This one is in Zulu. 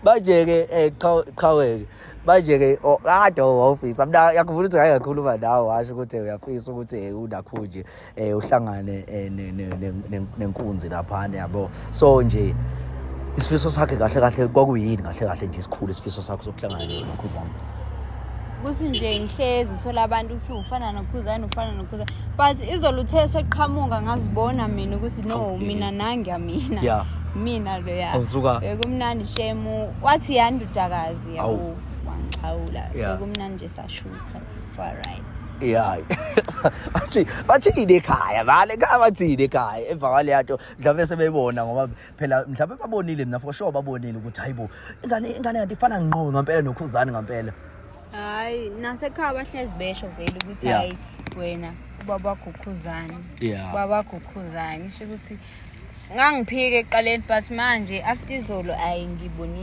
manje-ke qhaweke manje-ke kade ofisa mina yakuvula ukuthi ngake ngakhuluma nawe washo ukuthi uyafisa ukuthi unakho nje uhlangane nenkunzi laphana yabo so nje isifiso sakhe kahle kahle kwakuyini kahle kahle nje isikhulu isifiso sakho sokuhlangana noKhuzani kuthi nje ngihlezi ngithola abantu ukuthi ufana noKhuzani but izoluthe seqhamuka ngazibona mina ukuthi no mina nangiyamina yeah mina lo ya awusuka bekumnandi shemu wathi yandudakazi yabo wangixhawula bekumnandi nje sashutha for right yeah bathini ekhaya vale bathini ekhaya emva kwale nto mhlawumbe sebeyibona ngoba phela mhlawumbe babonile mina for sure babonile ukuthi hayibo ingane kanti ifana ngqo ngempela noKhuzani ngempela hayi nasekhaya bahlezi besho vele ukuthi hayi wena ubaba ngokKhuzani baba ngokKhuzani ngisho ukuthi ngangiphike eqaleni but manje after izolo ayingibonile